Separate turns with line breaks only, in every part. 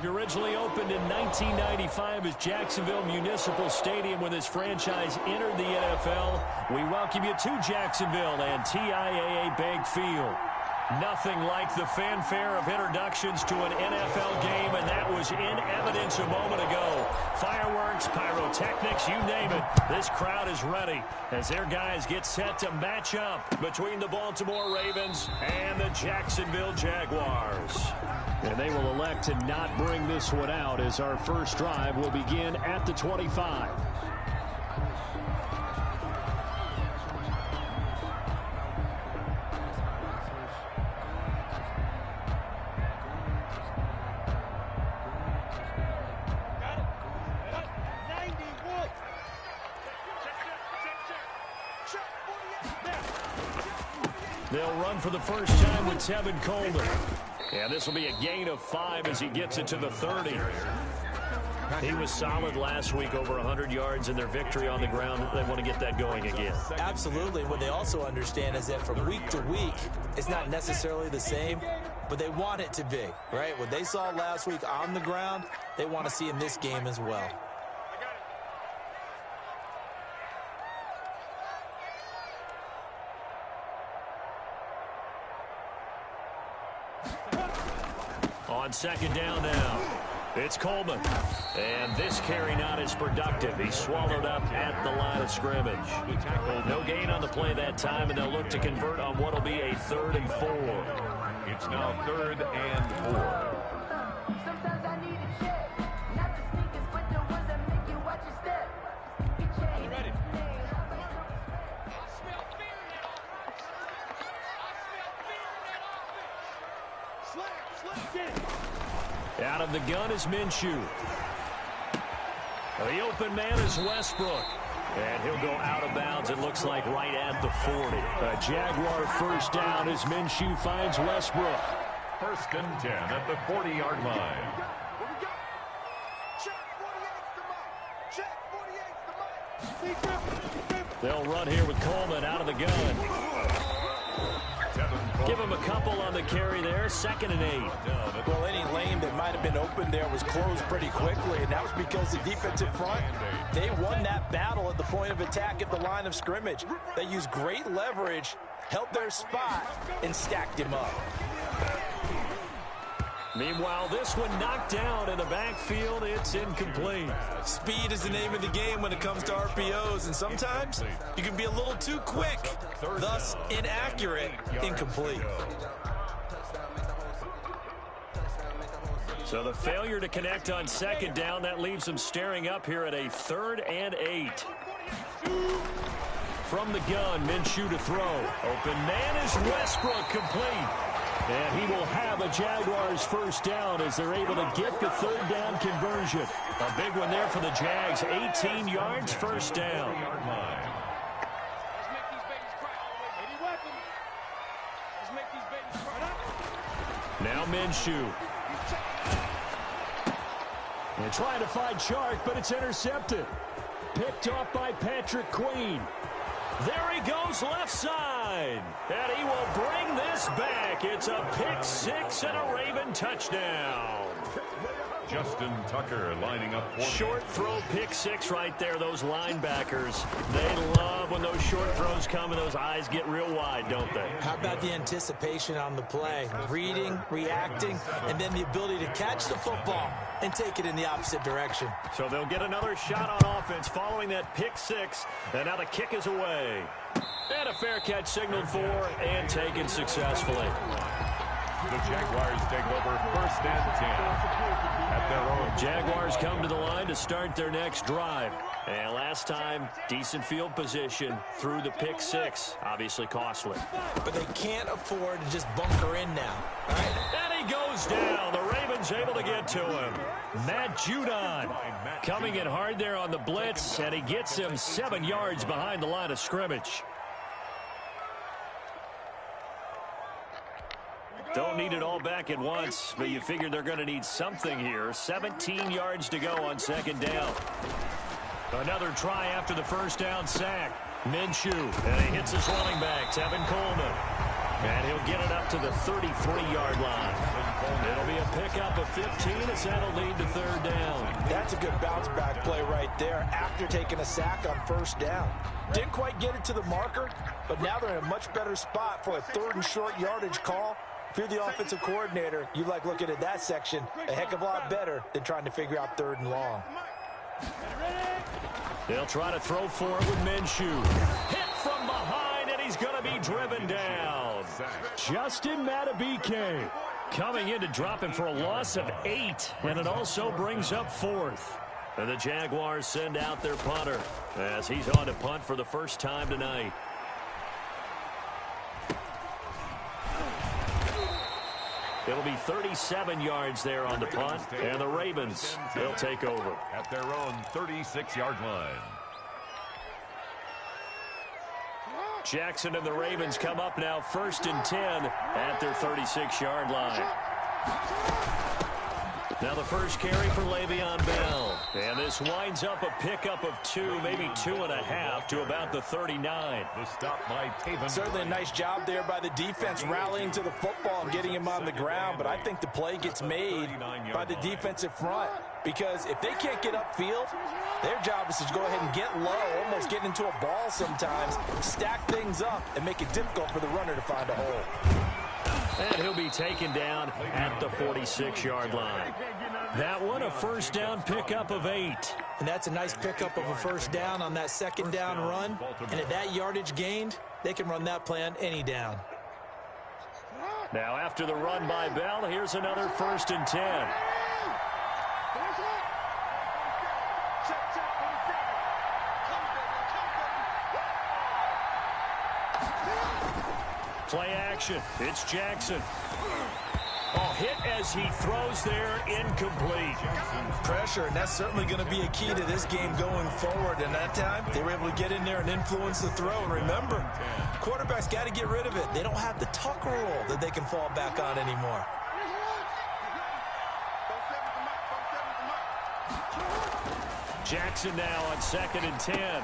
Originally opened in 1995 as Jacksonville Municipal Stadium when this franchise entered the NFL. We welcome you to Jacksonville and TIAA Bank Field. Nothing like the fanfare of introductions to an NFL game, and that was in evidence a moment ago. Fireworks, pyrotechnics, you name it. This crowd is ready as their guys get set to match up between the Baltimore Ravens and the Jacksonville Jaguars. And they will elect to not bring this one out as our first drive will begin at the 25. They'll run for the first time with Tevin Coleman. And this will be a gain of 5 as he gets it to the 30. He was solid last week, over 100 yards in their victory on the ground. They want to get that going again.
Absolutely. What they also understand is that from week to week, it's not necessarily the same, but they want it to be, right? What they saw last week on the ground, they want to see in this game as well.
On second down now, it's Coleman. And this carry not as productive. He's swallowed up at the line of scrimmage. No gain on the play that time, and they'll look to convert on what will be a 3rd and 4.
It's now 3rd and 4.
Sometimes I need a check. Not the sneakers, but the ones that make you watch your step. Are you ready?
Out of the gun is Minshew. The open man is Westbrook. And he'll go out of bounds, it looks like, right at the 40. A Jaguar first down as Minshew finds Westbrook.
1st and 10 at the 40-yard line.
They'll run here with Coleman out of the gun. Give him a couple on the carry there. 2nd and 8.
Well, any lane that might have been open there was closed pretty quickly, and that was because the defensive front, they won that battle at the point of attack at the line of scrimmage. They used great leverage, held their spot, and stacked him up.
Meanwhile, this one knocked down in the backfield. It's incomplete.
Speed is the name of the game when it comes to RPOs, and sometimes you can be a little too quick, thus inaccurate, incomplete.
So the failure to connect on 2nd down, that leaves them staring up here at a 3rd and 8. From the gun, Minshew to throw. Open man is Westbrook, complete. And he will have a Jaguars first down as they're able to get the 3rd down conversion. A big one there for the Jags. 18 yards, first down. Now Minshew. They're trying to find Chark, but it's intercepted. Picked off by Patrick Queen. There he goes left side. And he will bring this back. It's a pick 6 and a Raven touchdown.
Justin Tucker lining up for
short throw, pick 6 right there. Those linebackers, they love when those short throws come and those eyes get real wide, don't they?
How about the anticipation on the play? Reading, reacting, and then the ability to catch the football and take it in the opposite direction.
So they'll get another shot on offense following that pick 6, and now the kick is away. And a fair catch signaled for and taken successfully.
The Jaguars take over 1st and 10 at their own.
Jaguars come to the line to start their next drive. And last time, decent field position through the pick 6. Obviously costly.
But they can't afford to just bunker in now. All right?
And he goes down. The Ravens able to get to him. Matt Judon coming in hard there on the blitz, and he gets him 7 yards behind the line of scrimmage. Don't need it all back at once, but you figure they're going to need something here. 17 yards to go on 2nd down. Another try after the first down sack. Minshew, and he hits his running back, Tevin Coleman. And he'll get it up to the 33-yard line. It'll be a pickup of 15 as that'll lead to third down.
That's a good bounce-back play right there after taking a sack on first down. Didn't quite get it to the marker, but now they're in a much better spot for a third and short yardage call. If you're the offensive coordinator, you like looking at that section a heck of a lot better than trying to figure out third and long.
They'll try to throw for it with Minshew. Hit from behind, and he's going to be driven down. Justin Madubuike coming in to drop him for a loss of 8, and it also brings up 4th. And the Jaguars send out their punter as he's on to punt for the first time tonight. It'll be 37 yards there on the punt, and the Ravens, they'll take over.
At their own 36-yard line.
Jackson and the Ravens come up now 1st and 10 at their 36-yard line. Now the first carry for Le'Veon Bell. And this winds up a pickup of 2, maybe 2.5 to about the 39.
The stop by Taven.
Certainly a nice job there by the defense rallying to the football and getting him on the ground, but I think the play gets made by the defensive front because if they can't get upfield, their job is to go ahead and get low, almost get into a ball sometimes, stack things up, and make it difficult for the runner to find a hole.
And he'll be taken down at the 46-yard line. That one, a first down pickup of 8.
And that's a nice pickup of a first down on that second down run. And at that yardage gained, they can run that play on any down.
Now after the run by Bell, here's another 1st and 10. Play action. It's Jackson. Oh, hit as he throws there, incomplete.
Pressure, and that's certainly going to be a key to this game going forward. And that time, they were able to get in there and influence the throw. And remember, quarterbacks got to get rid of it. They don't have the tuck rule that they can fall back on anymore.
Jackson now on 2nd and 10.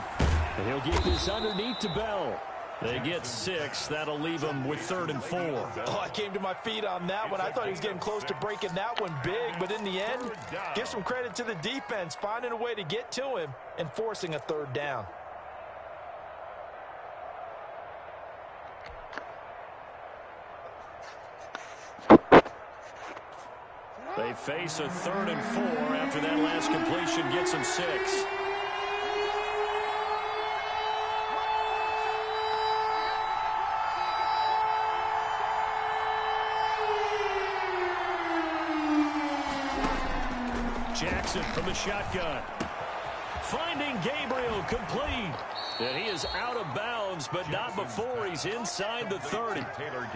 And he'll get this underneath to Bell. They get 6. That'll leave them with 3rd and 4.
Oh, I came to my feet on that one. I thought he was getting close to breaking that one big, but in the end, give some credit to the defense, finding a way to get to him and forcing a 3rd down.
They face a 3rd and 4 after that last completion gets them 6. Jackson from the shotgun. Finding Gabriel complete. And he is out of bounds, but not before he's inside the 30.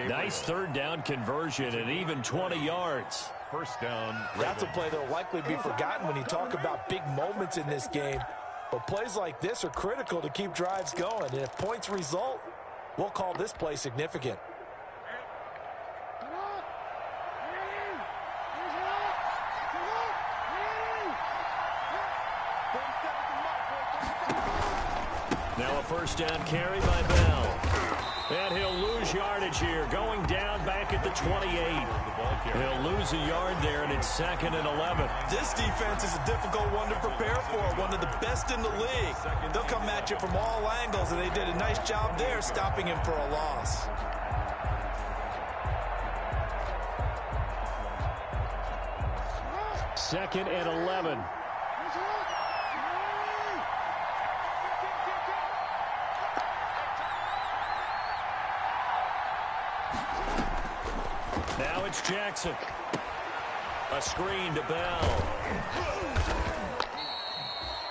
Nice 3rd down conversion and even 20 yards.
First down.
That's a play that will likely be forgotten when you talk about big moments in this game. But plays like this are critical to keep drives going. And if points result, we'll call this play significant.
Now a first down carry by Bell. And he'll lose yardage here, going down back at the 28. He'll lose a yard there, and it's 2nd and 11.
This defense is a difficult one to prepare for, one of the best in the league. They'll come at you from all angles, and they did a nice job there stopping him for a loss.
Second and 11. Now it's Jackson. A screen to Bell.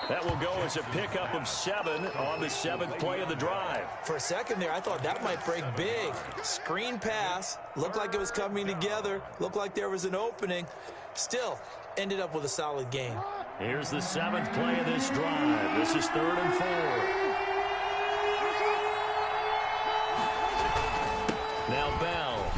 That will go as a pickup of 7 on the 7th play of the drive.
For a second there, I thought that might break big. Screen pass. Looked like it was coming together. Looked like there was an opening. Still, ended up with a solid gain.
Here's the 7th play of this drive. This is 3rd and 4. Now Bell.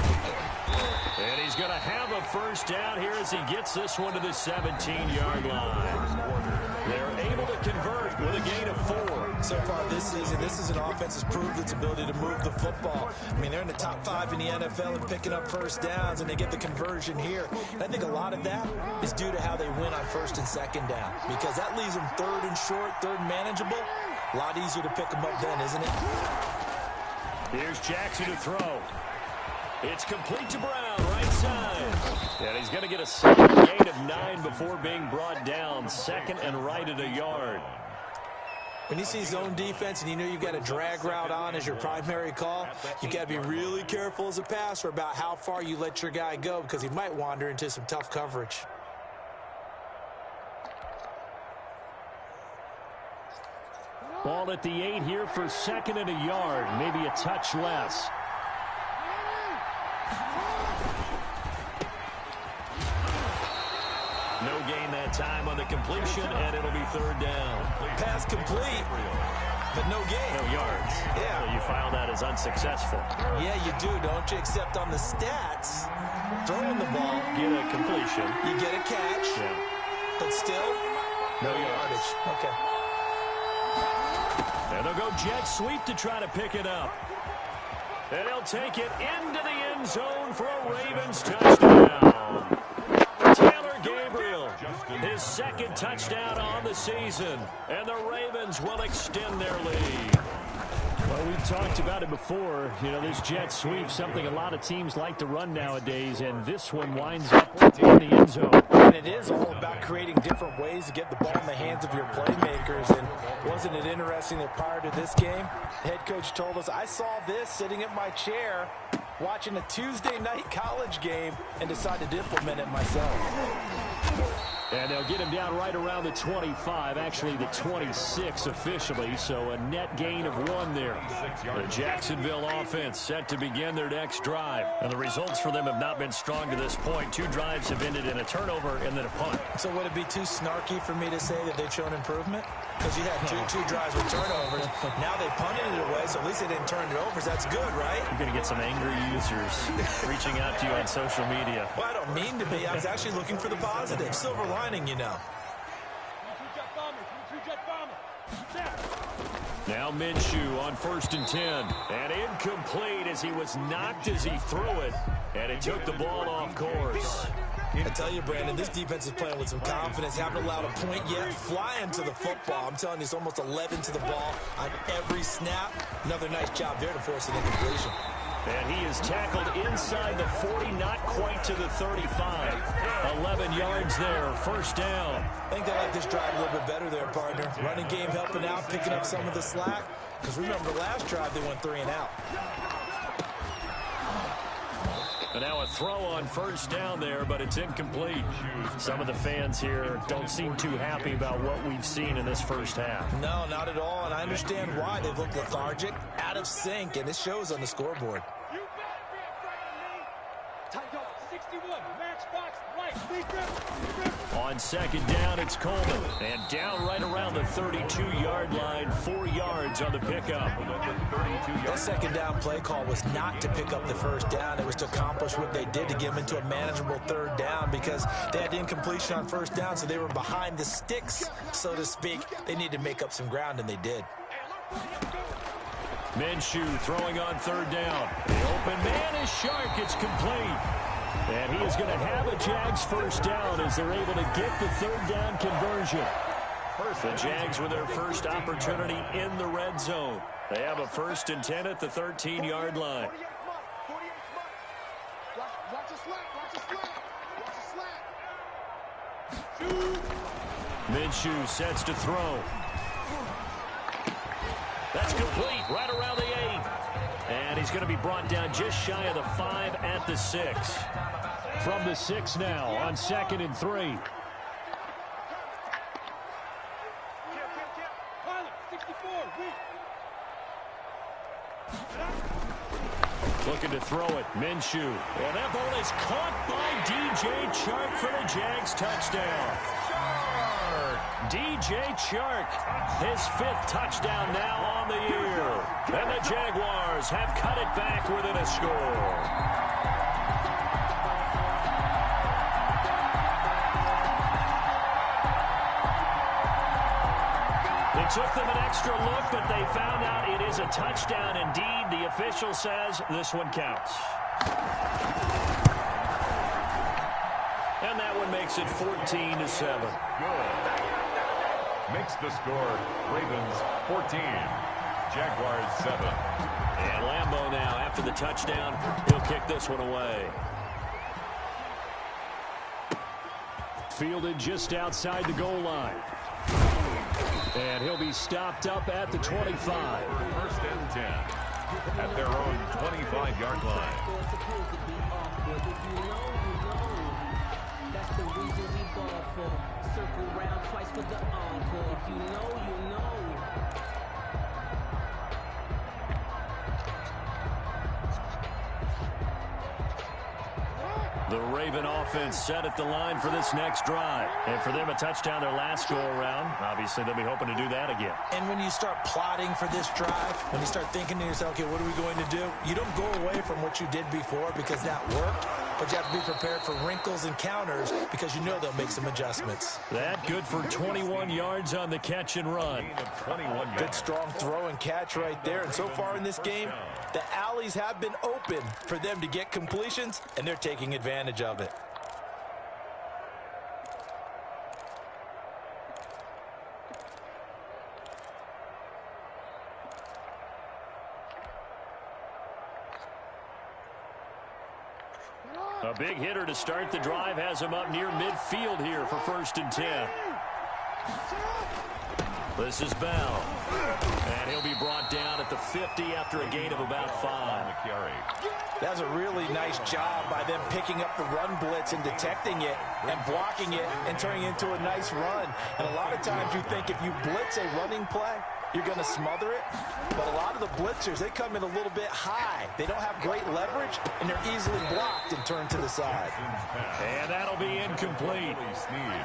And he's going to have a first down here as he gets this one to the 17-yard line. They're able to convert with a gain of 4.
So far this season, this is an offense that's proved its ability to move the football. I mean, they're in the top 5 in the NFL and picking up first downs, and they get the conversion here. And I think a lot of that is due to how they win on first and second down, because that leaves them third and short, third and manageable. A lot easier to pick them up then, isn't it?
Here's Jackson to throw. It's complete to Brown, right side. And he's going to get a second gain of 9 before being brought down. Second and right at a yard.
When you see zone defense and you know you've got a drag route on as your primary call, you've got to be really careful as a passer about how far you let your guy go, because he might wander into some tough coverage.
Ball at the 8 here for second and a yard, maybe a touch less. No gain that time on the completion, and it'll be third down.
Pass complete, but no gain.
No yards.
Yeah.
So you file that as unsuccessful.
Yeah, you do, don't you? Except on the stats, throwing the ball,
Get a completion.
you get a catch,
Yeah.
but still,
No yardage.
Okay.
And they'll go jet sweep to try to pick it up. And he'll take it into the end zone for a Ravens touchdown. Taylor Gabriel, his second touchdown on the season. And the Ravens will extend their lead. Well, we've talked about it before. You know, this jet sweep, something a lot of teams like to run nowadays, and this one winds up in the end zone.
And it is all about creating different ways to get the ball in the hands of your playmakers. And wasn't it interesting that prior to this game, the head coach told us, I saw this sitting in my chair watching a Tuesday night college game and decided to implement it myself.
And they'll get him down right around the 25, actually the 26 officially, so a net gain of 1 there. The Jacksonville offense set to begin their next drive. And the results for them have not been strong to this point. 2 drives have ended in a turnover and then a punt.
So would it be too snarky for me to say that they've shown improvement? Because you had two drives with turnovers. Now they punted it away, so at least they didn't turn it over. So that's good, right?
You're going to get some angry users reaching out to you on social media.
Well, I don't mean to be. I was actually looking for the positive. Silver lining, you know.
Now Minshew on 1st and 10. And incomplete as he was knocked as he threw it. And it took the ball off course.
I tell you, Brandon, this defense is playing with some confidence. Haven't allowed a point yet. Flying to the football. I'm telling you, it's almost 11 to the ball on every snap. Another nice job there to force an incompletion.
And he is tackled inside the 40, not quite to the 35. 11 yards there, first down.
I think they like this drive a little bit better there, partner. Running game helping out, picking up some of the slack. Because remember, last drive they went 3 and out.
And now a throw on first down there, but it's incomplete. Some of the fans here don't seem too happy about what we've seen in this first half.
No, not at all, and I understand why. They've looked lethargic, out of sync, and it shows on the scoreboard.
On second down, it's Coleman. And down right around the 32-yard line, 4 yards on the pickup.
That second down play call was not to pick up the first down. It was to accomplish what they did to get them into a manageable third down, because they had incompletion on first down, so they were behind the sticks, so to speak. They needed to make up some ground, and they did.
Minshew throwing on third down. The open man is Shark. It's complete. And he is going to have a Jags first down as they're able to get the third down conversion. The Jags with their first opportunity in the red zone. They have a 1st and 10 at the 13-yard line. Minshew sets to throw. That's complete right around the 8. And he's going to be brought down just shy of the 5 at the 6. From the 6 now on 2nd and 3. Looking to throw it, Minshew. And that ball is caught by DJ Chark for the Jags touchdown. DJ Chark, his 5th touchdown now on the year. And the Jaguars have cut it back within a score. took them an extra look, but they found out it is a touchdown indeed. The official says this one counts. And that one makes it 14-7.
Good. Makes the score Ravens 14, Jaguars 7.
And Lambeau now, after the touchdown, he'll kick this one away. Fielded just outside the goal line. And he'll be stopped up at the 25.
First and 10 at their own 25-yard line.
That's the reason we ball for. Circle round twice for the encore. If you know, you know.
The Raven offense set at the line for this next drive. And for them, a touchdown their last go-around. Obviously, they'll be hoping to do that again.
And when you start plotting for this drive, when you start thinking to yourself, okay, what are we going to do? You don't go away from what you did before because that worked. But you have to be prepared for wrinkles and counters because you know they'll make some adjustments.
That good for 21 yards on the catch and run.
Good strong throw and catch right there. And so far in this game, the alleys have been open for them to get completions, and they're taking advantage of it.
A big hitter to start the drive has him up near midfield here for 1st and 10. This is Bell. And he'll be brought down at the 50 after a gain of about 5.
That's a really nice job by them picking up the run blitz and detecting it and blocking it and turning it into a nice run. And a lot of times you think if you blitz a running play, you're going to smother it. But a lot of the blitzers, they come in a little bit high. They don't have great leverage, and they're easily blocked and turned to the side.
And that'll be incomplete.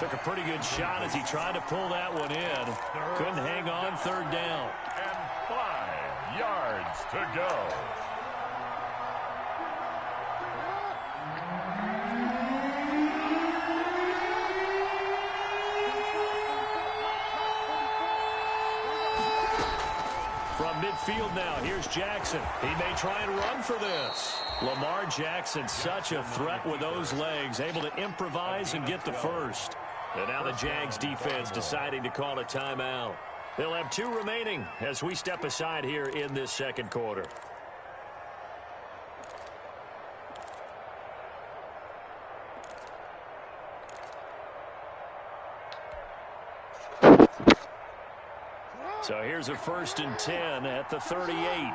Took a pretty good shot as he tried to pull that one in. Couldn't hang on, 3rd down.
And 5 yards to go.
Midfield now. Here's Jackson. He may try and run for this. Lamar Jackson, such a threat with those legs, able to improvise and get the first. And now the Jags defense deciding to call a timeout. They'll have 2 remaining as we step aside here in this 2nd quarter. So here's a 1st and 10 at the 38.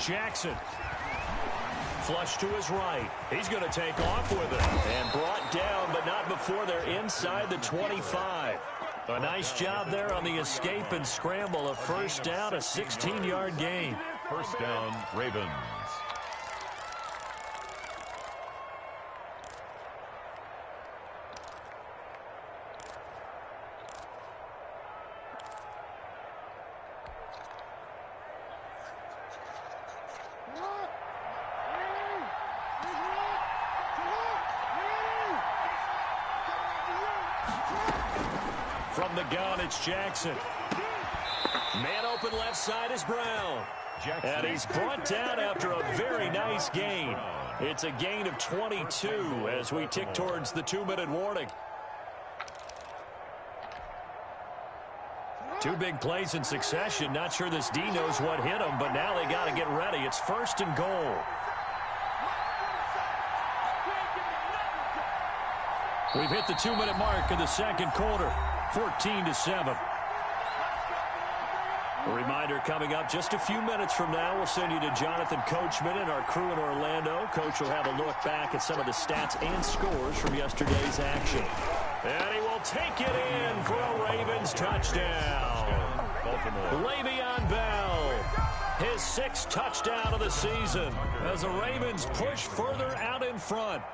Jackson. Flush to his right. He's going to take off with it. And brought down, but not before they're inside the 25. A nice job there on the escape and scramble. A 1st down, a 16-yard gain.
1st down, Ravens.
From the gun, it's Jackson. Man open left side is Brown. And he's brought down after a very nice gain. It's a gain of 22 as we tick towards the 2-minute warning. 2 big plays in succession. Not sure this D knows what hit him, but now they got to get ready. It's 1st and goal. We've hit the 2-minute mark of the 2nd quarter. 14-7. A reminder coming up just a few minutes from now. We'll send you to Jonathan Coachman and our crew in Orlando. Coach will have a look back at some of the stats and scores from yesterday's action. And he will take it in for a Ravens touchdown. Le'Veon Bell, his 6th touchdown of the season as the Ravens push further out in front.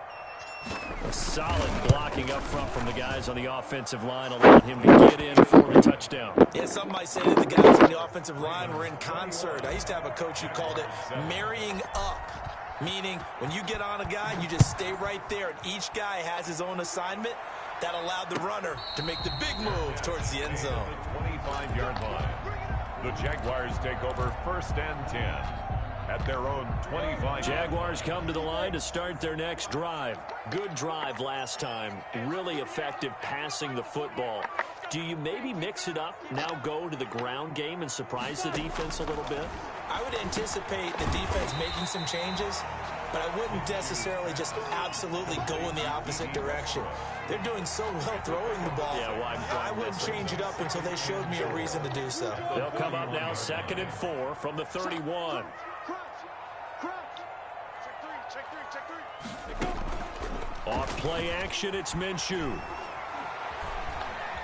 A solid blocking up front from the guys on the offensive line allowed him to get in for the touchdown.
Yeah, some might say that the guys on the offensive line were in concert. I used to have a coach who called it marrying up. Meaning, when you get on a guy, you just stay right there, and each guy has his own assignment. That allowed the runner to make the big move towards the end zone.
The 25-yard line. The Jaguars take over 1st and 10 at their own 25.
Jaguars come to the line to start their next drive. Good drive last time. Really effective passing the football. Do you maybe mix it up, now go to the ground game and surprise the defense a little bit?
I would anticipate the defense making some changes, but I wouldn't necessarily just absolutely go in the opposite direction. They're doing so well throwing the ball.
Yeah, well,
I wouldn't change it up until they showed me a reason to do so.
They'll come up now 2nd and 4 from the 31. Off play action, it's Minshew.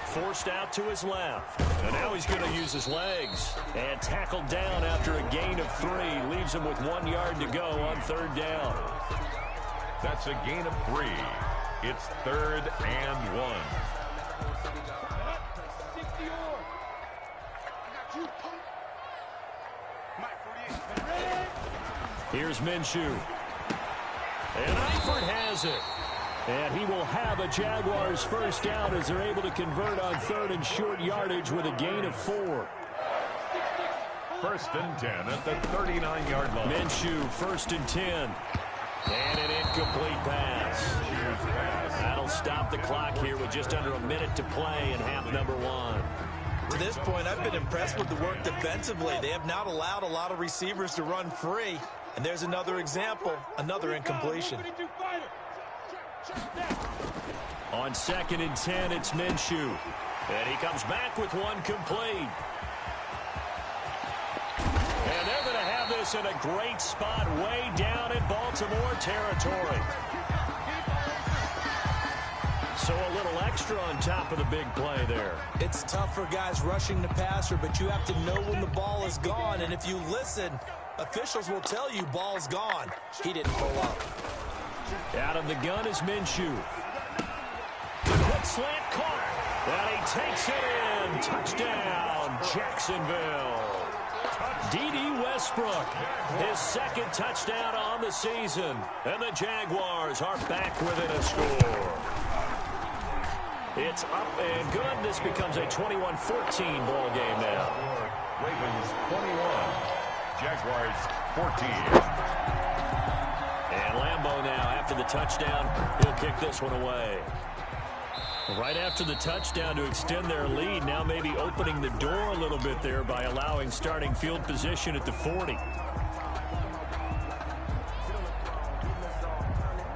Forced out to his left. And now he's going to use his legs. And tackled down after a gain of 3. Leaves him with 1 yard to go on 3rd down.
That's a gain of 3. It's 3rd and 1.
Here's Minshew. And Eifert has it. And he will have a Jaguars first down as they're able to convert on 3rd and short yardage with a gain of 4.
1st and 10 at the 39-yard line.
Minshew, 1st and 10. And an incomplete pass. That'll stop the clock here with just under a minute to play in half number 1.
To this point, I've been impressed with the work defensively. They have not allowed a lot of receivers to run free. And there's another example, another incompletion.
On 2nd and 10, it's Minshew. And he comes back with 1 complete. And they're going to have this in a great spot way down in Baltimore territory. So a little extra on top of the big play there.
It's tough for guys rushing the passer, but you have to know when the ball is gone. And if you listen, officials will tell you ball's gone. He didn't pull up.
Out of the gun is Minshew. Quick slant caught. And he takes it in. Touchdown, Jacksonville. D.D. Westbrook, his 2nd touchdown on the season. And the Jaguars are back within a score. It's up and good. This becomes a 21-14 ball game now.
Ravens 21. Jaguars 14.
And Lambeau now, after the touchdown, he'll kick this one away. Right after the touchdown to extend their lead, now maybe opening the door a little bit there by allowing starting field position at the 40.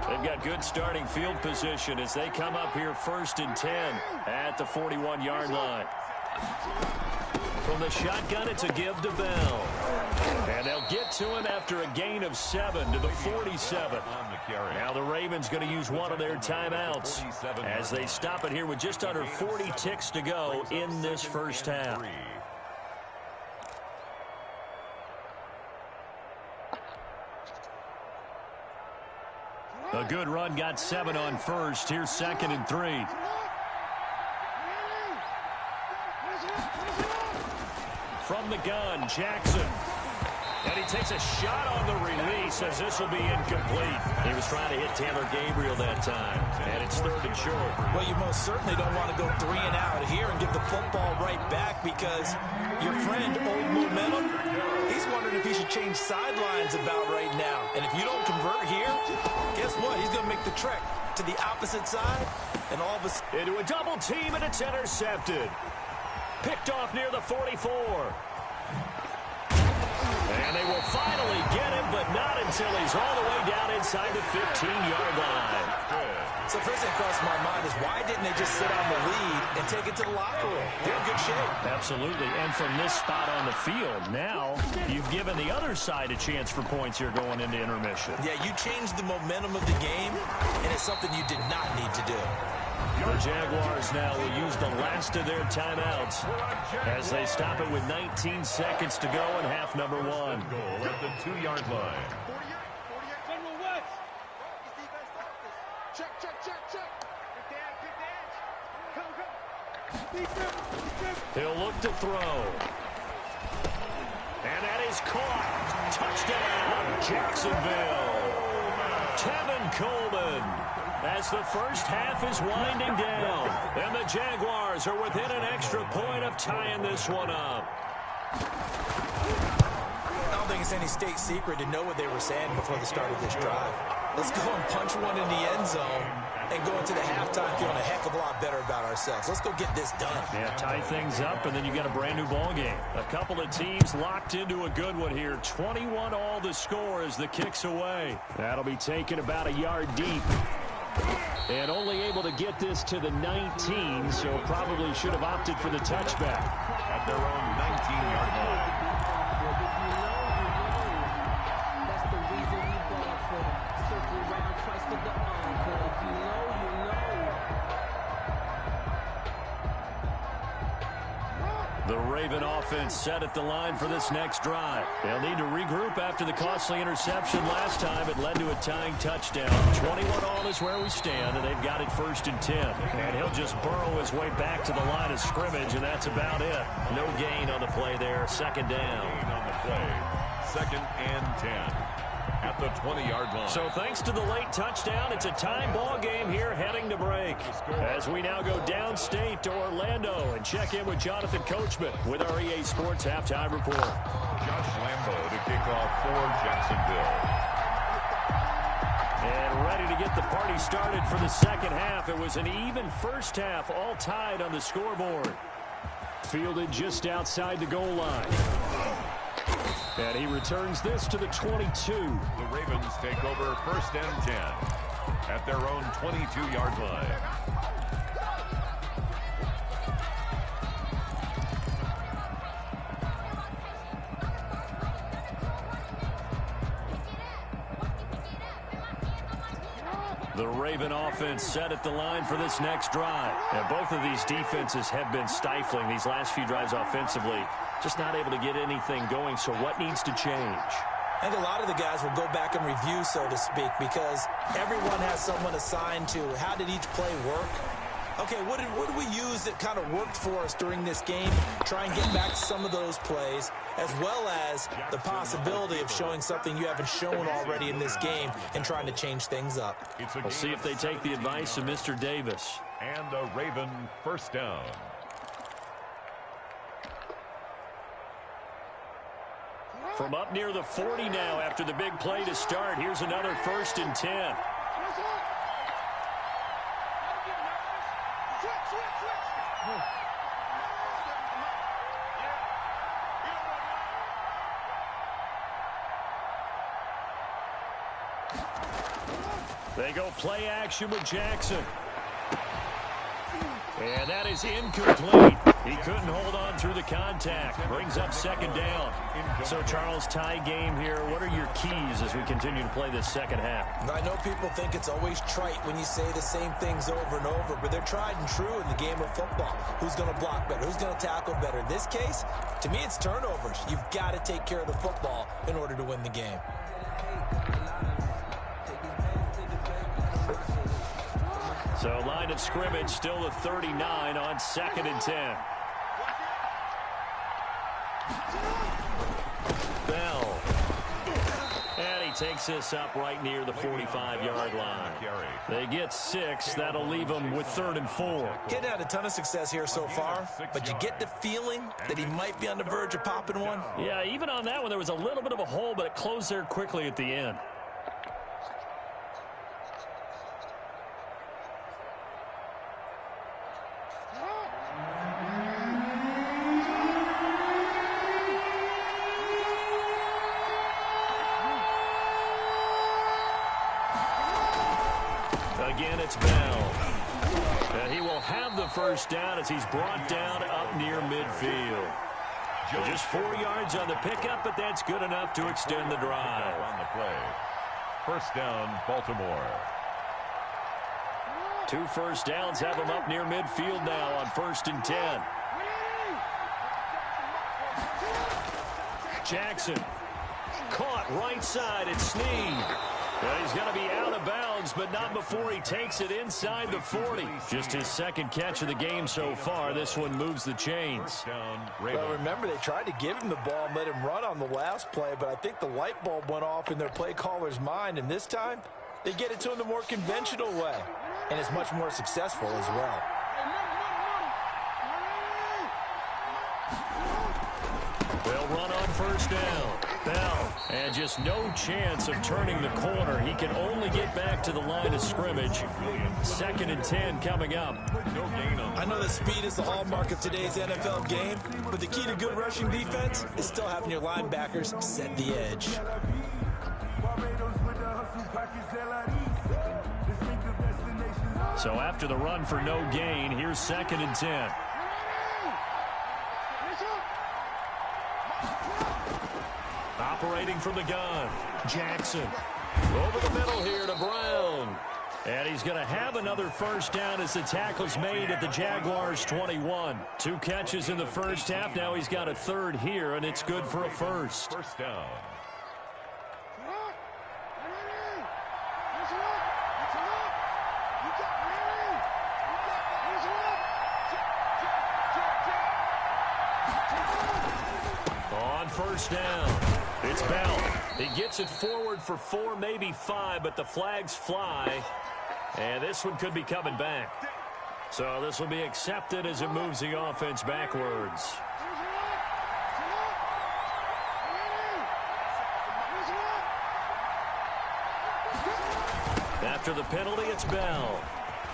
They've got good starting field position as they come up here 1st and 10 at the 41-yard line. From the shotgun, it's a give to Bell. And they'll get to him after a gain of 7 to the 47. Now the Ravens going to use one of their timeouts as they stop it here with just under 40 ticks to go in this first half. A good run, got 7 on first. Here's 2nd and 3. From the gun, Jackson. And he takes a shot on the release as this will be incomplete. He was trying to hit Taylor Gabriel that time. And it's 3rd and short.
Well, you most certainly don't want to go 3 and out here and give the football right back because your friend, Old Momentum, he's wondering if he should change sidelines about right now. And if you don't convert here, guess what? He's going to make the trek to the opposite side. And all of a sudden,
into a double team, and it's intercepted. Picked off near the 44. And they will finally get him, but not until he's all the way down inside the 15-yard line.
So first thing across my mind is why didn't they just sit on the lead and take it to the locker room? They're in good shape.
Absolutely. And from this spot on the field, now you've given the other side a chance for points here going into intermission.
Yeah, you changed the momentum of the game, and it's something you did not need to do.
The Jaguars now will use the last of their timeouts as they stop it with 19 seconds to go in half number 1.
Goal at the 2-yard line.
He'll look to throw. And that is caught. Touchdown, Jacksonville. Tevin Coleman. As the first half is winding down, and the Jaguars are within an extra point of tying this one up.
I don't think it's any state secret to know what they were saying before the start of this drive. Let's go and punch one in the end zone and go into the halftime feeling a heck of a lot better about ourselves. Let's go get this done.
Yeah, tie things up, and then you got a brand new ball game. A couple of teams locked into a good one here. 21 all the score as the kick's away. That'll be taken about a yard deep. And only able to get this to the 19, so probably should have opted for the touchback.
At their own 19-yard line.
That's the reason we ball for. Circle around twice for the encore. If you know, you know.
The Raven offense set at the line for this next drive. They'll need to regroup after the costly interception last time. It led to a tying touchdown. 21 all is where we stand, and they've got it 1st and 10. And he'll just burrow his way back to the line of scrimmage, and that's about it. No gain on the play there. 2nd down.
Gain on the play. 2nd and 10. At the 20-yard line.
So thanks to the late touchdown, it's a tie ball game here heading to break. As we now go downstate to Orlando and check in with Jonathan Coachman with our EA Sports Halftime Report.
Josh Lambo to kick off for Jacksonville.
And ready to get the party started for the second half. It was an even first half, all tied on the scoreboard. Fielded just outside the goal line. And he returns this to the 22.
The Ravens take over 1st and 10 at their own 22-yard line.
The Raven offense set at the line for this next drive. And both of these defenses have been stifling these last few drives offensively. Just not able to get anything going, so what needs to change?
I think a lot of the guys will go back and review, so to speak, because everyone has someone assigned to how did each play work. Okay, what did we use that kind of worked for us during this game? Try and get back to some of those plays, as well as the possibility of showing something you haven't shown already in this game and trying to change things up.
We'll see if they take the advice of Mr. Davis.
And a Raven 1st down.
From up near the 40 now after the big play to start. Here's another 1st and 10. They go play action with Jackson. And that is incomplete. He couldn't hold on through the contact. Brings up 2nd down. So, Charles, tie game here. What are your keys as we continue to play this second half?
I know people think it's always trite when you say the same things over and over, but they're tried and true in the game of football. Who's going to block better? Who's going to tackle better? In this case, to me, it's turnovers. You've got to take care of the football in order to win the game.
So, line of scrimmage still the 39 on 2nd and 10. Bell. And he takes this up right near the 45-yard line. They get 6. That'll leave them with 3rd and 4.
Getting had a ton of success here so far, but you get the feeling that he might be on the verge of popping one.
Yeah, even on that one, there was a little bit of a hole, but it closed there quickly at the end. Again, it's Bell. And he will have the 1st down as he's brought down up near midfield. Just 4 yards on the pickup, but that's good enough to extend the drive.
On the play. 1st down, Baltimore.
2 1st downs have him up near midfield now on 1st and 10. Jackson. Caught right side at Snead. Well, he's going to be out of bounds, but not before he takes it inside the 40. Just his 2nd catch of the game so far. This one moves the chains.
Well, remember, they tried to give him the ball and let him run on the last play, but I think the light bulb went off in their play caller's mind, and this time, They get it to him the more conventional way, and it's much more successful as well.
They'll run on first down. Bell, and just no chance of turning the corner. He can only get back to the line of scrimmage. 2nd and 10 coming up.
I know that speed is the hallmark of today's NFL game, but the key to good rushing defense is still having your linebackers set the edge.
So after the run for no gain, here's 2nd and 10. Operating from the gun, Jackson. Over the middle here to Brown. And he's going to have another first down as the tackle's made at the Jaguars 21. 2 catches in the first half. Now he's got a third here, and it's good for a first.
First down.
On first down, it's Bell. He gets it forward for 4, maybe 5, but the flags fly. And this one could be coming back. So this will be accepted as it moves the offense backwards. After the penalty, it's Bell.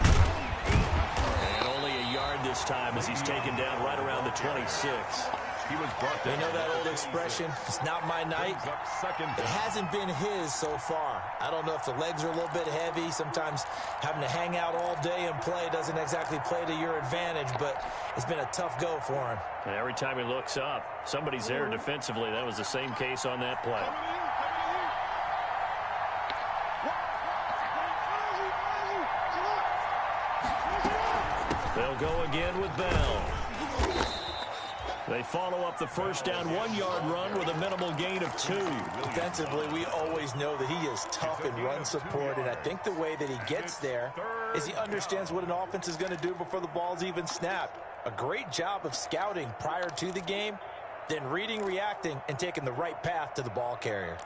And only a yard this time as he's taken down right around the 26.
He was brought down.
You know that old expression, it's not my night? It hasn't been his so far. I don't know if the legs are a little bit heavy. Sometimes having to hang out all day and play doesn't exactly play to your advantage, but it's been a tough go for him.
And every time he looks up, somebody's there defensively. That was the same case on that play. They'll go again with Bell. They follow up the first down 1-yard run with a minimal gain of 2.
Defensively, we always know that he is tough in run support, and I think the way that he gets there is he understands what an offense is going to do before the ball's even snapped. A great job of scouting prior to the game, then reading, reacting, and taking the right path to the ball carrier.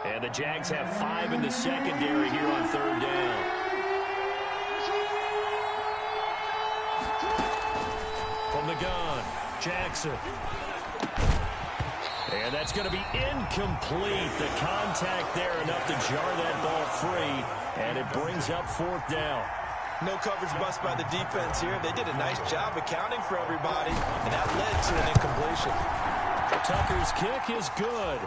And the Jags have 5 in the secondary here on 3rd down. From the gun, Jackson. And that's going to be incomplete. The contact there enough to jar that ball free. And it brings up 4th down.
No coverage bust by the defense here. They did a nice job accounting for everybody, and that led to an incompletion.
Tucker's kick is good.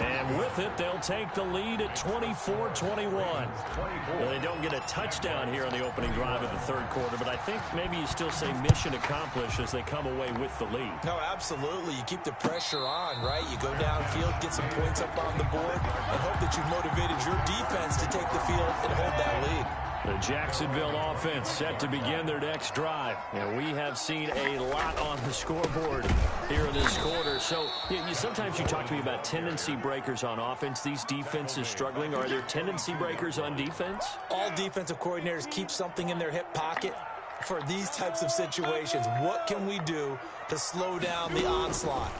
And with it, they'll take the lead at 24-21. Well, they don't get a touchdown here on the opening drive of the 3rd quarter, but I think maybe you still say mission accomplished as they come away with the lead.
No, absolutely. You keep the pressure on, right? You go downfield, get some points up on the board, and hope that you've motivated your defense to take the field and hold that lead.
The Jacksonville offense set to begin their next drive. And we have seen a lot on the scoreboard here in this quarter. So sometimes you talk to me about tendency breakers on offense. These defenses struggling. Are there tendency breakers on defense?
All defensive coordinators keep something in their hip pocket for these types of situations. What can we do to slow down the onslaught?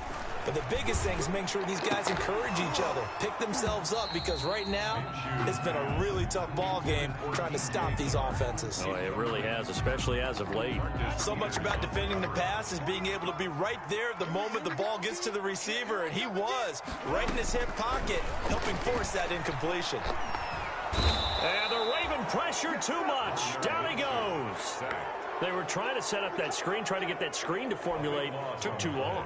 But the biggest thing is making sure these guys encourage each other, pick themselves up, because right now it's been a really tough ball game trying to stop these offenses.
Oh, it really has, especially as of late.
So much about defending the pass is being able to be right there at the moment the ball gets to the receiver, and he was right in his hip pocket, helping force that incompletion.
And the Raven pressure too much. Down he goes. They were trying to set up that screen, trying to get that screen to formulate. Took too long.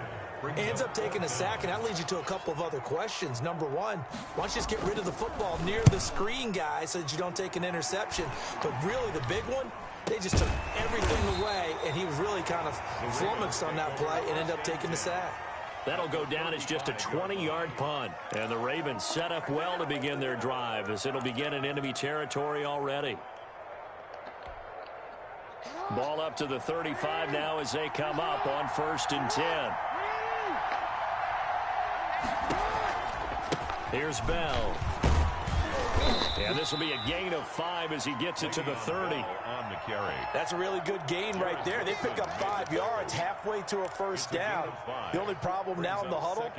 He ends up taking a sack, and that leads you to a couple of other questions. Number one, why don't you just get rid of the football near the screen guy so that you don't take an interception? But really, the big one, they just took everything away, and he was really kind of flummoxed on that play and ended up taking the sack.
That'll go down as just a 20-yard punt. And the Ravens set up well to begin their drive as it'll begin in enemy territory already. Ball up to the 35 now as they come up on 1st and 10. Here's Bell. And this will be a gain of 5 as he gets it to the 30.
On the carry.
That's a really good gain right there. They pick up 5 yards halfway to a first down. The only problem now in the huddle,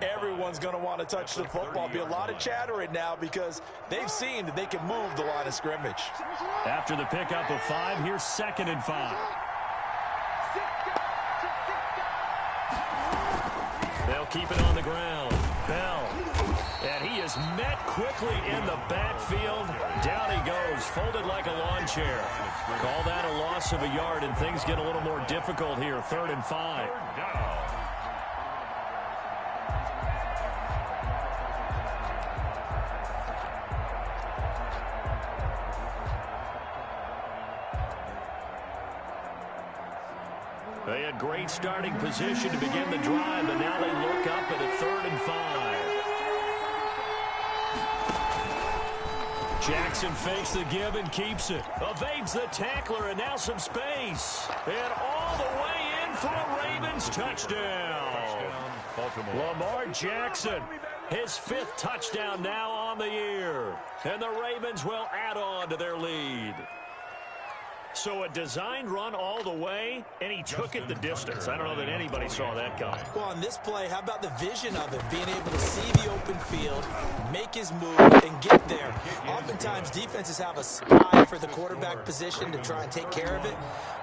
everyone's going to want to touch the football. Be a lot of chattering now because they've seen that they can move the line of scrimmage.
After the pickup of 5, here's 2nd and 5. They'll keep it on the ground. Bell. And he is met quickly in the backfield. Down he goes, folded like a lawn chair. Call that a loss of a yard, and things get a little more difficult here. 3rd and 5. They had great starting position to begin the drive, but now they look up at a 3rd and 5. Jackson fakes the give and keeps it. Evades the tackler, and now some space. And all the way in for a Ravens touchdown. Lamar Jackson, his 5th touchdown now on the year. And the Ravens will add on to their lead. So a designed run all the way, and he took it the distance. I don't know that anybody saw that coming.
Well, on this play, how about the vision of him? Being able to see the open field, make his move, and get there. Oftentimes, defenses have a spy for the quarterback position to try and take care of it.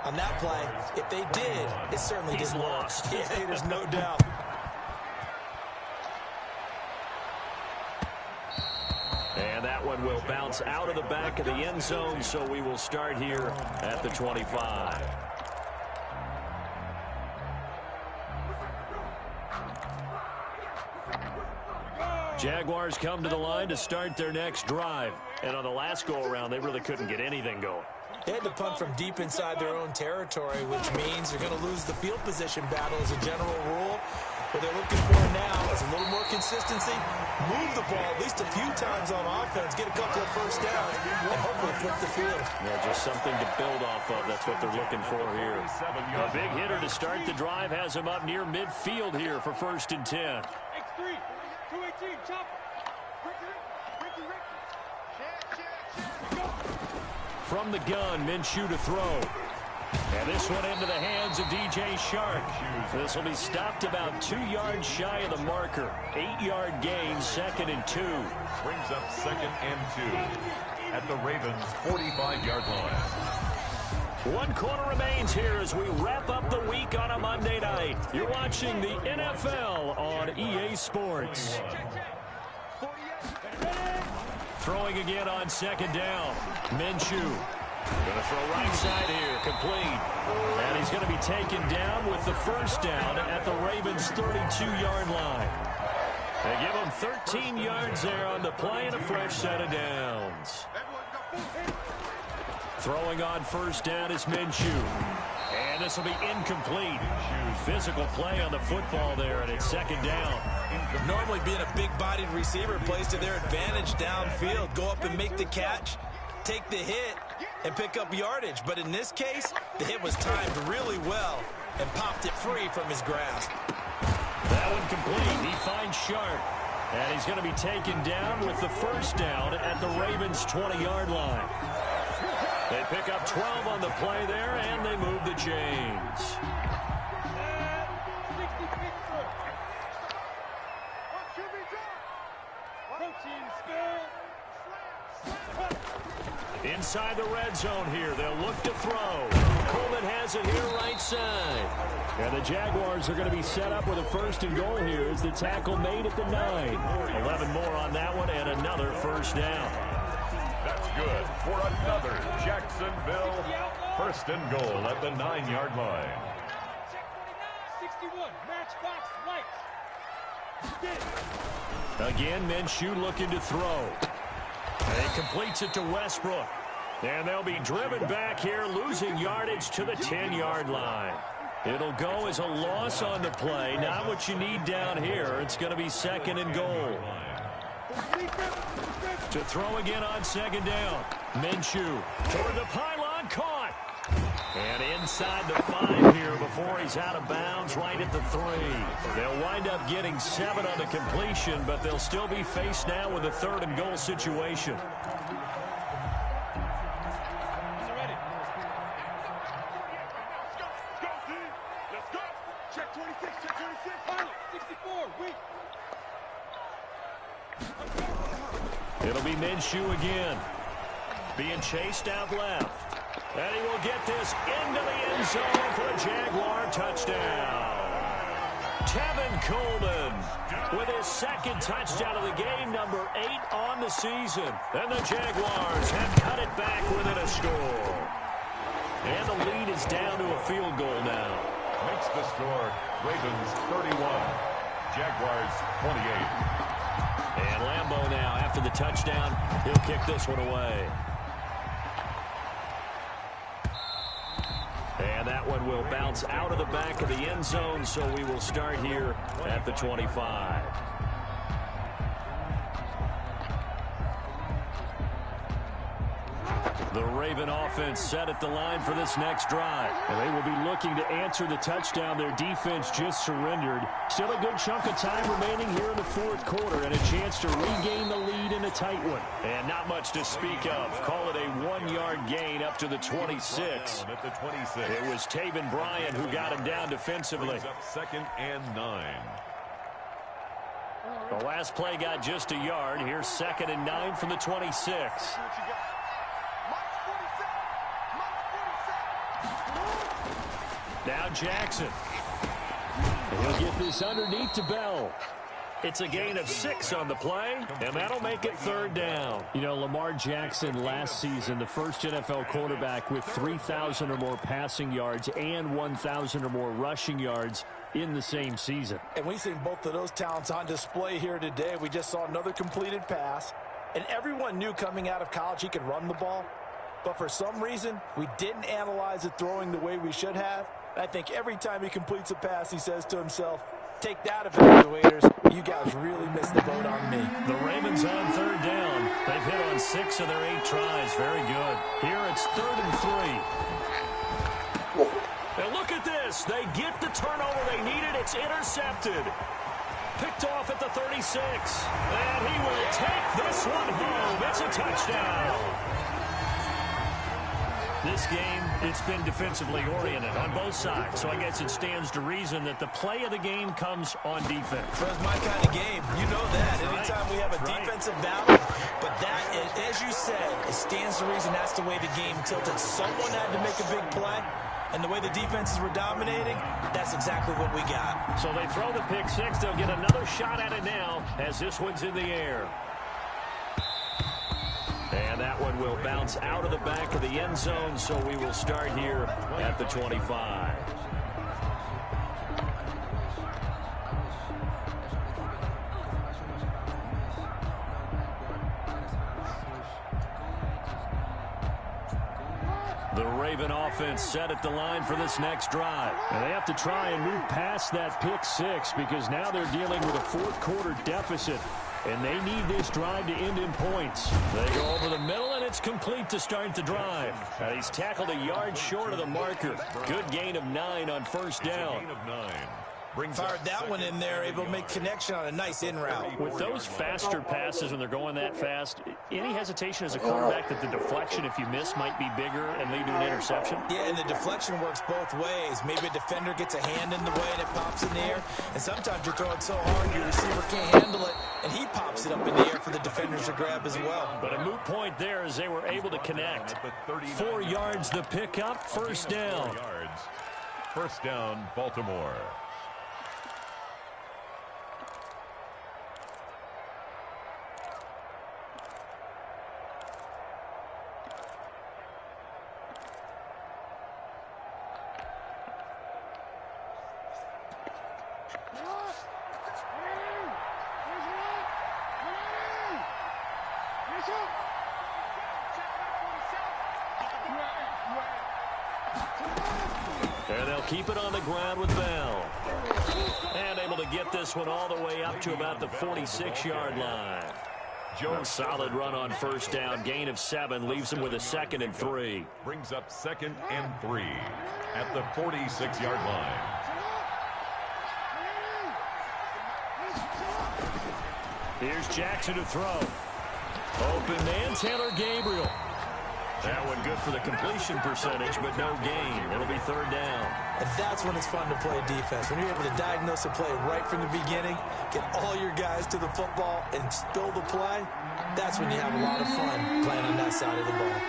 On that play, if they did, it certainly didn't work. Yeah, there's no doubt.
And that one will bounce out of the back of the end zone, so we will start here at the 25. Jaguars come to the line to start their next drive. And on the last go-around, they really couldn't get anything going.
They had to punt from deep inside their own territory, which means they're going to lose the field position battle as a general rule. What they're looking for now is a little more consistency, move the ball at least a few times on offense, get a couple of first downs, and hopefully flip the field.
Yeah, just something to build off of. That's what they're looking for here. A big hitter to start the drive has him up near midfield here for 1st and 10.
X3, 218, chop.
From the gun, Minshew to throw. And this one into the hands of DJ Shark. This will be stopped about 2 yards shy of the marker. 8-yard gain, 2nd and 2.
Brings up 2nd and 2 at the Ravens' 45-yard line.
1 quarter remains here as we wrap up the week on a Monday night. You're watching the NFL on EA Sports. Throwing again on 2nd down. Minshew. Going to throw right side here, complete. And he's going to be taken down with the 1st down at the Ravens' 32-yard line. They give him 13 yards there on the play and a fresh set of downs. Throwing on 1st down is Minshew. And this will be incomplete. Physical play on the football there, and it's 2nd down.
Normally being a big-bodied receiver plays to their advantage downfield. Go up and make the catch, take the hit, and pick up yardage. But in this case, the hit was timed really well and popped it free from his grasp.
That one complete. He finds Sharp. And he's going to be taken down with the 1st down at the Ravens' 20-yard line. They pick up 12 on the play there, and they move the chains. Inside the red zone here. They'll look to throw. Coleman has it here right side. And the Jaguars are going to be set up with a 1st and goal here as the tackle made at the 9. 11 more on that one and another 1st down.
That's good for another Jacksonville 1st and goal at the 9-yard line.
Check 61, matchbox lights.
Again, Minshew looking to throw. And he completes it to Westbrook. And they'll be driven back here, losing yardage to the 10-yard line. It'll go as a loss on the play. Not what you need down here. It's going to be 2nd and goal. To throw again on 2nd down. Minshew toward the pylon, caught. And inside the 5 here before he's out of bounds right at the 3. They'll wind up getting 7 on the completion, but they'll still be faced now with a 3rd and goal situation.
64, weak.
It'll be Minshew again. Being chased out left. And he will get this into the end zone for a Jaguar touchdown. Tevin Coleman with his second touchdown of the game, number 8 on the season. And the Jaguars have cut it back within a score. And the lead is down to a field goal now.
Makes the score Ravens 31, Jaguars 28.
And Lambeau now, after the touchdown, he'll kick this one away. And that one will bounce out of the back of the end zone, so we will start here at the 25. The Raven offense set at the line for this next drive. And they will be looking to answer the touchdown their defense just surrendered. Still a good chunk of time remaining here in the fourth quarter and a chance to regain the lead in a tight one. And not much to speak of. Call it a 1-yard gain up to the 26.
At the 26.
It was Taven Bryan who got him down defensively.
Brings up 2nd and 9.
The last play got just a yard. Here's 2nd and 9 from the 26. Now Jackson. He'll get this underneath to Bell. It's a gain of 6 on the play, and that'll make it 3rd down. You know, Lamar Jackson last season, the first NFL quarterback with 3,000 or more passing yards and 1,000 or more rushing yards in the same season.
And we've seen both of those talents on display here today. We just saw another completed pass, and everyone knew coming out of college he could run the ball. But for some reason, we didn't analyze it throwing the way we should have. I think every time he completes a pass, he says to himself, take that, evaluators. You guys really missed the boat on me.
The Ravens on 3rd down. They've hit on 6 of their 8 tries. Very good. Here it's 3rd and 3. And look at this. They get the turnover they needed. It's intercepted. Picked off at the 36. And he will take this one home. It's a touchdown. This game, it's been defensively oriented on both sides, so I guess it stands to reason that the play of the game comes on defense.
That's my kind of game. You know that. Anytime we have a defensive battle, but that, as you said, it stands to reason that's the way the game tilted. Someone had to make a big play, and the way the defenses were dominating, that's exactly what we got.
So they throw the pick 6. They'll get another shot at it now as this one's in the air. And that one will bounce out of the back of the end zone, so we will start here at the 25. The Raven offense set at the line for this next drive. And they have to try and move past that pick 6 because now they're dealing with a fourth quarter deficit. And they need this drive to end in points. They go over the middle, and it's complete to start the drive. And he's tackled a yard short of the marker. Good gain of 9 on 1st down.
Gain of 9.
Fired that one in there, able to make connection on a nice in route.
With those faster passes when they're going that fast, any hesitation as a quarterback that the deflection, if you miss, might be bigger and lead to an interception?
Yeah, and the deflection works both ways. Maybe a defender gets a hand in the way and it pops in the air. And sometimes you throw it so hard your receiver can't handle it, and he pops it up in the air for the defenders to grab as well.
But a moot point there as they were able to connect. 4 yards the pickup, 1st down.
4 yards. 1st down, Baltimore.
And they'll keep it on the ground with Bell. And able to get this one all the way up to about the 46-yard line. A solid run on 1st down. Gain of 7 leaves him with a 2nd and 3.
Brings up 2nd and 3 at the 46-yard line.
Here's Jackson to throw. Open man, Taylor Gabriel. That one good for the completion percentage, but no gain. It'll be third down.
And that's when it's fun to play defense. When you're able to diagnose a play right from the beginning, get all your guys to the football, and spill the play, that's when you have a lot of fun playing on that side of the ball.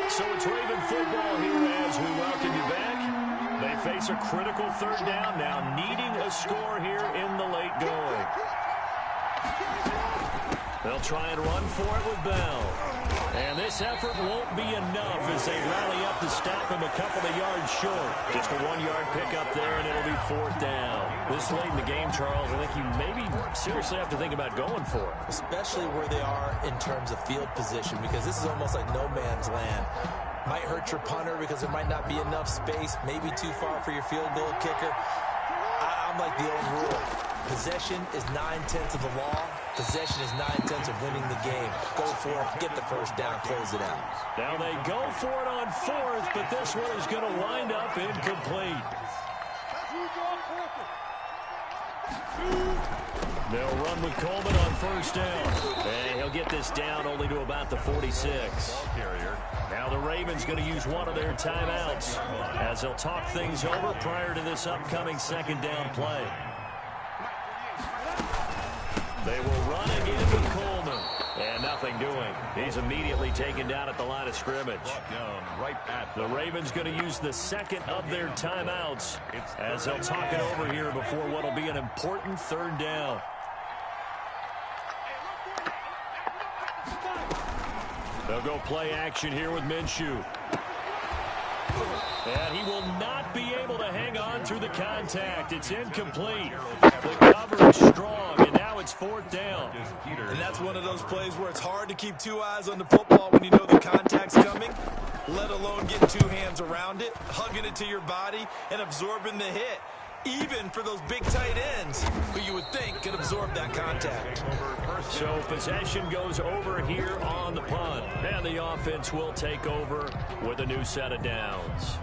So it's Raven football here as we welcome you back. They face a critical third down now, needing a score here in the late going. They'll try and run for it with Bell. And this effort won't be enough as they rally up to stop him a couple of yards short. Just a 1-yard pickup there, and it'll be fourth down. This late in the game, Charles, I think you maybe seriously have to think about going for it.
Especially where they are in terms of field position, because this is almost like no man's land. Might hurt your punter because there might not be enough space, maybe too far for your field goal kicker. I'm like the old rule. Possession is 9/10 of the law. Possession is 9/10 of winning the game. Go for it, get the first down, close it out.
Now they go for it on fourth, but this one is going to wind up incomplete. They'll run with Coleman on first down. And he'll get this down only to about the 46. Now the Ravens going to use one of their timeouts as they'll talk things over prior to this upcoming second down play. They will run again with Coleman. And nothing doing. He's immediately taken down at the line of scrimmage. The Ravens going to use the second of their timeouts as they'll talk it over here before what will be an important third down. They'll go play action here with Minshew. And he will not be able to hang on through the contact. It's incomplete. The coverage strong, and now it's fourth down.
And that's one of those plays where it's hard to keep two eyes on the football when you know the contact's coming, let alone getting two hands around it, hugging it to your body, and absorbing the hit. Even for those big tight ends who you would think could absorb that contact.
So possession goes over here on the punt. And the offense will take over with a new set of downs.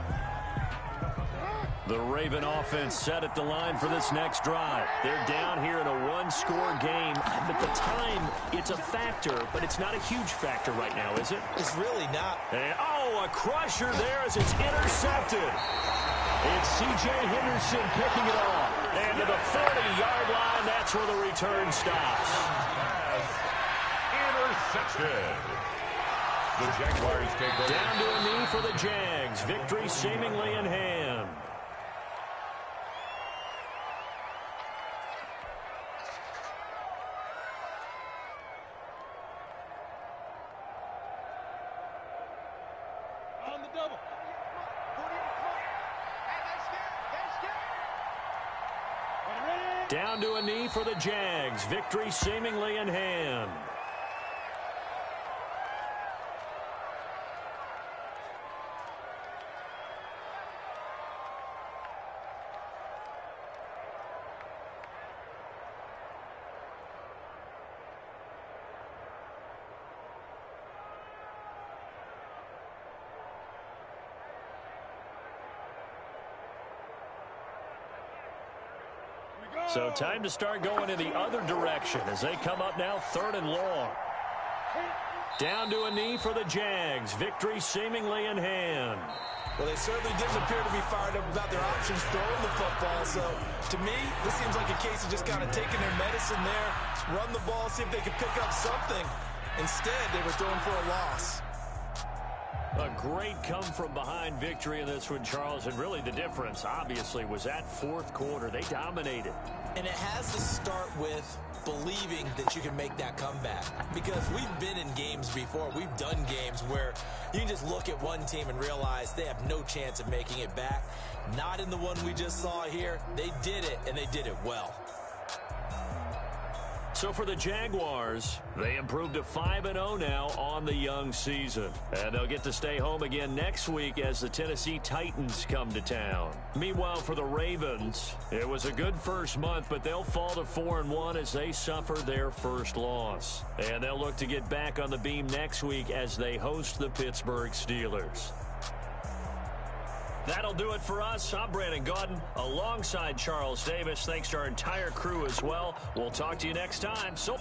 The Raven offense set at the line for this next drive. They're down here in a one-score game. At the time, it's a factor, but it's not a huge factor right now, is it?
It's really not.
And, a crusher there as it's intercepted. It's C.J. Henderson picking it off. And to the 40-yard line, that's where the return stops.
Intercepted. The Jaguars take over.
Down to a knee for the Jags. Victory seemingly in hand.
On the double.
Down to a knee for the Jags. Victory seemingly in hand. So time to start going in the other direction as they come up now third and long. Down to a knee for the Jags. Victory seemingly in hand.
Well, they certainly didn't appear to be fired up about their options throwing the football. So, to me, this seems like a case of just kind of taking their medicine there, run the ball, see if they could pick up something. Instead, they were throwing for a loss.
A great come-from-behind victory in this one, Charles. And really the difference, obviously, was that fourth quarter. They dominated.
And it has to start with believing that you can make that comeback. Because we've been in games before. We've done games where you can just look at one team and realize they have no chance of making it back. Not in the one we just saw here. They did it, and they did it well.
So for the Jaguars, they improved to 5-0 now on the young season. And they'll get to stay home again next week as the Tennessee Titans come to town. Meanwhile, for the Ravens, it was a good first month, but they'll fall to 4-1 as they suffer their first loss. And they'll look to get back on the beam next week as they host the Pittsburgh Steelers. That'll do it for us. I'm Brandon Gaudin alongside Charles Davis. Thanks to our entire crew as well. We'll talk to you next time. So